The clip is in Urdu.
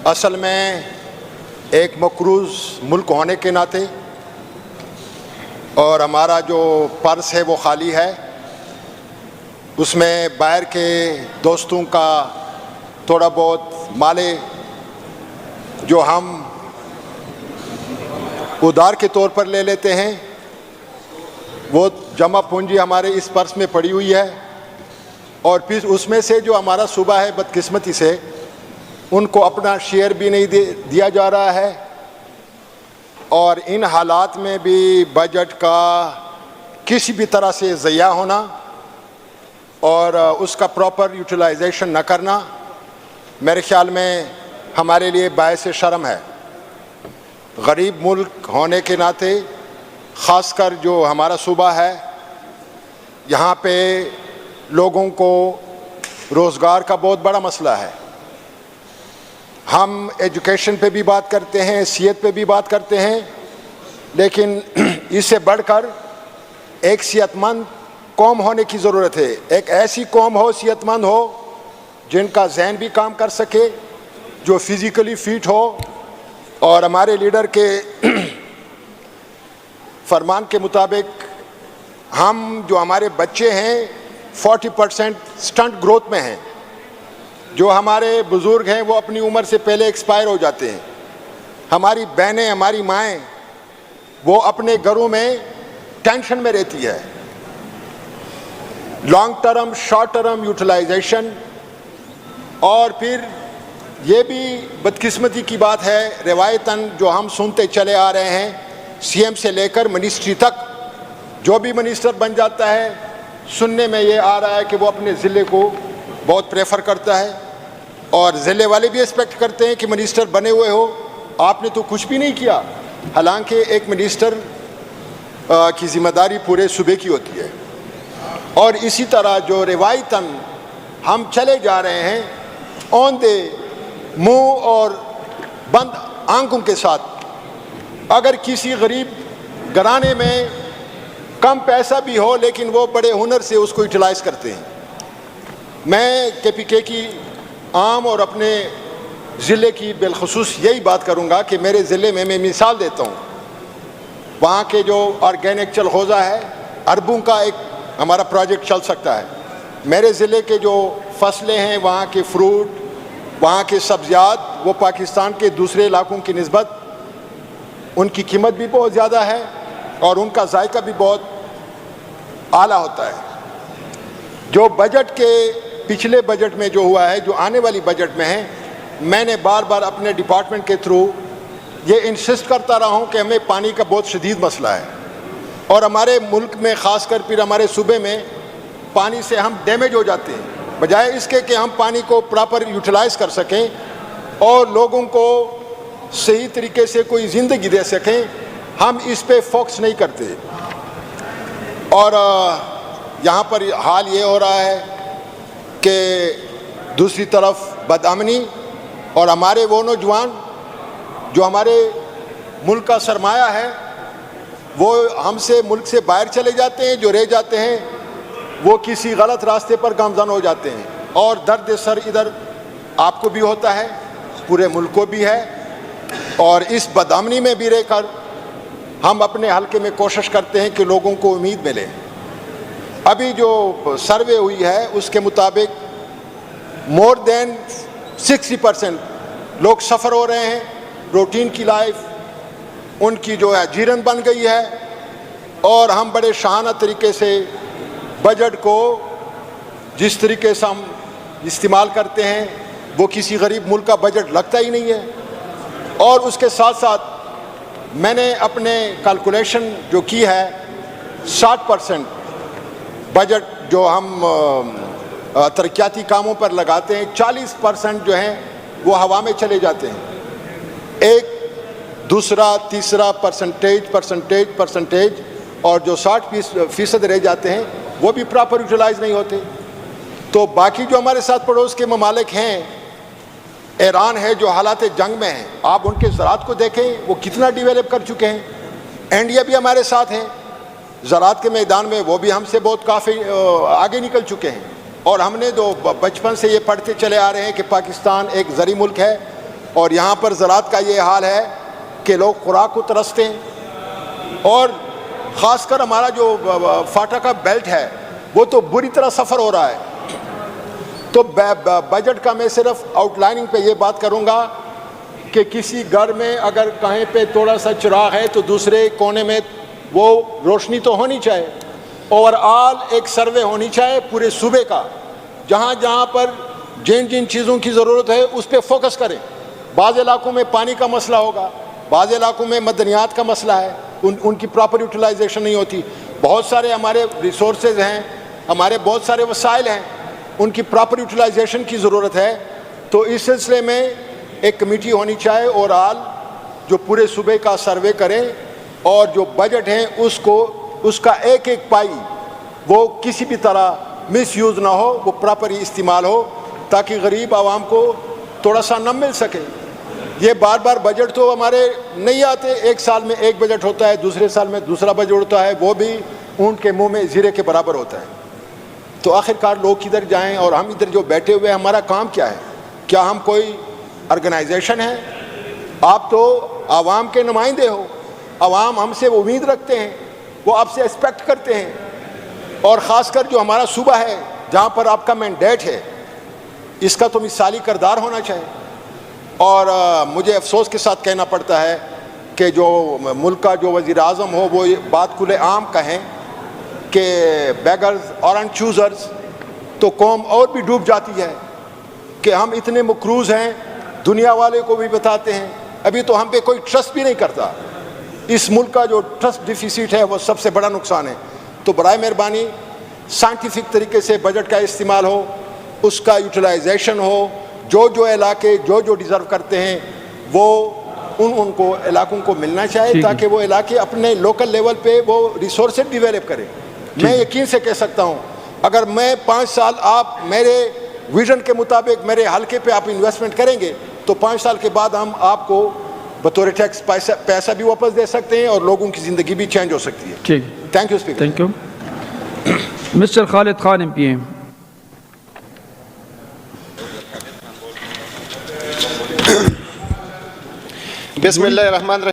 اصل میں ایک مقروض ملک ہونے کے ناطے اور ہمارا جو پرس ہے وہ خالی ہے، اس میں باہر کے دوستوں کا تھوڑا بہت مالے جو ہم ادھار کے طور پر لے لیتے ہیں، وہ جمع پونجی ہمارے اس پرس میں پڑی ہوئی ہے، اور پھر اس میں سے جو ہمارا صوبہ ہے بدقسمتی سے ان کو اپنا شیئر بھی نہیں دیا جا رہا ہے، اور ان حالات میں بھی بجٹ کا کسی بھی طرح سے ضیاع ہونا اور اس کا پراپر یوٹیلائزیشن نہ کرنا میرے خیال میں ہمارے لیے باعث شرم ہے۔ غریب ملک ہونے کے ناطے خاص کر جو ہمارا صوبہ ہے، یہاں پہ لوگوں کو روزگار کا بہت بڑا مسئلہ ہے۔ ہم ایجوکیشن پہ بھی بات کرتے ہیں، صحت پہ بھی بات کرتے ہیں، لیکن اس سے بڑھ کر ایک صحت مند قوم ہونے کی ضرورت ہے۔ ایک ایسی قوم ہو، صحت مند ہو، جن کا ذہن بھی کام کر سکے، جو فزیکلی فٹ ہو، اور ہمارے لیڈر کے فرمان کے مطابق ہم جو ہمارے بچے ہیں 40% سٹنٹ گروتھ میں ہیں۔ جو ہمارے بزرگ ہیں وہ اپنی عمر سے پہلے ایکسپائر ہو جاتے ہیں۔ ہماری بہنیں، ہماری مائیں وہ اپنے گھروں میں ٹینشن میں رہتی ہے۔ Long term, short term utilisation, اور پھر یہ بھی بدقسمتی کی بات ہے، روایتاً جو ہم سنتے چلے آ رہے ہیں، سی ایم سے لے کر منسٹری تک جو بھی منسٹر بن جاتا ہے، سننے میں یہ آ رہا ہے کہ وہ اپنے ضلع کو بہت پریفر کرتا ہے، اور ضلع والے بھی ایکسپیکٹ کرتے ہیں کہ منسٹر بنے ہوئے ہو، آپ نے تو کچھ بھی نہیں کیا، حالانکہ ایک منسٹر کی ذمہ داری پورے صوبے کی ہوتی ہے۔ اور اسی طرح جو روایتاً ہم چلے جا رہے ہیں اوندے منہ اور بند آنکھوں کے ساتھ، اگر کسی غریب گھرانے میں کم پیسہ بھی ہو لیکن وہ بڑے ہنر سے اس کو یوٹیلائز کرتے ہیں۔ میں کے پی کے کی عام اور اپنے ضلع کی بالخصوص یہی بات کروں گا کہ میرے ضلع میں مثال دیتا ہوں، وہاں کے جو آرگینک چلغوزہ ہے، اربوں کا ایک ہمارا پروجیکٹ چل سکتا ہے۔ میرے ضلع کے جو فصلیں ہیں، وہاں کے فروٹ، وہاں کے سبزیات، وہ پاکستان کے دوسرے علاقوں کی نسبت ان کی قیمت بھی بہت زیادہ ہے اور ان کا ذائقہ بھی بہت اعلیٰ ہوتا ہے۔ جو بجٹ کے پچھلے بجٹ میں جو ہوا ہے، جو آنے والی بجٹ میں ہے، میں نے بار بار اپنے ڈپارٹمنٹ کے تھرو یہ انسسٹ کرتا رہا ہوں کہ ہمیں پانی کا بہت شدید مسئلہ ہے، اور ہمارے ملک میں خاص کر پھر ہمارے صوبے میں پانی سے ہم ڈیمیج ہو جاتے ہیں، بجائے اس کے کہ ہم پانی کو پراپر یوٹیلائز کر سکیں اور لوگوں کو صحیح طریقے سے کوئی زندگی دے سکیں، ہم اس پہ فوکس نہیں کرتے۔ اور یہاں پر حال یہ ہو رہا ہے کہ دوسری طرف بدامنی، اور ہمارے وہ نوجوان جو ہمارے ملک کا سرمایہ ہے، وہ ہم سے ملک سے باہر چلے جاتے ہیں، جو رہ جاتے ہیں وہ کسی غلط راستے پر گامزن ہو جاتے ہیں، اور درد سر ادھر آپ کو بھی ہوتا ہے، پورے ملک کو بھی ہے، اور اس بدامنی میں بھی رہ کر ہم اپنے حلقے میں کوشش کرتے ہیں کہ لوگوں کو امید ملے۔ ابھی جو سروے ہوئی ہے اس کے مطابق مور دین 60% لوگ سفر ہو رہے ہیں، روٹین کی لائف ان کی جو ہے جیرن بن گئی ہے، اور ہم بڑے شاہانہ طریقے سے بجٹ کو جس طریقے سے ہم استعمال کرتے ہیں وہ کسی غریب ملک کا بجٹ لگتا ہی نہیں ہے۔ اور اس کے ساتھ ساتھ میں نے اپنے کیلکولیشن جو کی ہے، 60% بجٹ جو ہم ترقیاتی کاموں پر لگاتے ہیں، 40% جو ہیں وہ ہوا میں چلے جاتے ہیں، ایک دوسرا تیسرا پرسنٹیج، اور جو 60% رہ جاتے ہیں وہ بھی پراپر یوٹیلائز نہیں ہوتے۔ تو باقی جو ہمارے ساتھ پڑوس کے ممالک ہیں، ایران ہے جو حالات جنگ میں ہیں، آپ ان کے زراعت کو دیکھیں وہ کتنا ڈیولپ کر چکے ہیں۔ انڈیا بھی ہمارے ساتھ ہیں زراعت کے میدان میں، وہ بھی ہم سے بہت کافی آگے نکل چکے ہیں، اور ہم نے جو بچپن سے یہ پڑھتے چلے آ رہے ہیں کہ پاکستان ایک زرعی ملک ہے، اور یہاں پر زراعت کا یہ حال ہے کہ لوگ خوراک کو ترستے ہیں، اور خاص کر ہمارا جو فاٹا کا بیلٹ ہے وہ تو بری طرح سفر ہو رہا ہے۔ تو بجٹ کا میں صرف آؤٹ لائننگ پہ یہ بات کروں گا کہ کسی گھر میں اگر کہیں پہ تھوڑا سا چراغ ہے تو دوسرے کونے میں وہ روشنی تو ہونی چاہیے۔ اوور آل ایک سروے ہونی چاہیے پورے صوبے کا، جہاں جہاں پر جن جن چیزوں کی ضرورت ہے اس پہ فوکس کریں۔ بعض علاقوں میں پانی کا مسئلہ ہوگا، بعض علاقوں میں معدنیات کا مسئلہ ہے، ان کی پراپر یوٹیلائزیشن نہیں ہوتی، بہت سارے ہمارے ریسورسز ہیں، ہمارے بہت سارے وسائل ہیں، ان کی پراپر یوٹیلائزیشن کی ضرورت ہے۔ تو اس سلسلے میں ایک کمیٹی ہونی چاہیے اوور آل جو پورے صوبے کا سروے کریں، اور جو بجٹ ہیں اس کا ایک ایک پائی وہ کسی بھی طرح مس یوز نہ ہو، وہ پراپر ہی استعمال ہو، تاکہ غریب عوام کو تھوڑا سا نہ مل سکے۔ یہ بار بار بجٹ تو ہمارے نہیں آتے، ایک سال میں ایک بجٹ ہوتا ہے، دوسرے سال میں دوسرا بجٹ ہوتا ہے، وہ بھی اونٹ کے منہ میں زیرے کے برابر ہوتا ہے۔ تو آخرکار لوگ کدھر جائیں، اور ہم ادھر جو بیٹھے ہوئے ہیں ہمارا کام کیا ہے؟ کیا ہم کوئی آرگنائزیشن ہے؟ آپ تو عوام کے نمائندے ہو، عوام ہم سے امید رکھتے ہیں، وہ آپ سے ایکسپیکٹ کرتے ہیں، اور خاص کر جو ہمارا صوبہ ہے جہاں پر آپ کا مینڈیٹ ہے اس کا تو مثالی کردار ہونا چاہیے۔ اور مجھے افسوس کے ساتھ کہنا پڑتا ہے کہ جو ملک کا جو وزیر اعظم ہو وہ یہ بات کھلے عام کہیں کہ بیگرز اورنٹ چوزرز، تو قوم اور بھی ڈوب جاتی ہے کہ ہم اتنے مقروض ہیں، دنیا والے کو بھی بتاتے ہیں، ابھی تو ہم پہ کوئی ٹرسٹ بھی نہیں کرتا۔ اس ملک کا جو ٹرسٹ ڈیفیسٹ ہے وہ سب سے بڑا نقصان ہے۔ تو برائے مہربانی سائنٹیفک طریقے سے بجٹ کا استعمال ہو، اس کا یوٹیلائزیشن ہو، جو علاقے جو ڈیزرو کرتے ہیں وہ ان کو علاقوں کو ملنا چاہیے، تاکہ وہ علاقے اپنے لوکل لیول پہ وہ ریسورسز ڈیولپ کریں۔ میں یقین سے کہہ سکتا ہوں اگر میں 5 سال آپ میرے ویژن کے مطابق میرے حلقے پہ آپ انویسٹمنٹ کریں گے تو 5 سال کے بعد ہم آپ کو بطور ٹیکس پیسہ بھی واپس دے سکتے ہیں، اور لوگوں کی زندگی بھی چینج ہو سکتی ہے۔ Thank you speaker. Thank you. Mister Khalid Khan M P M. بسم اللہ الرحمن الرحیم۔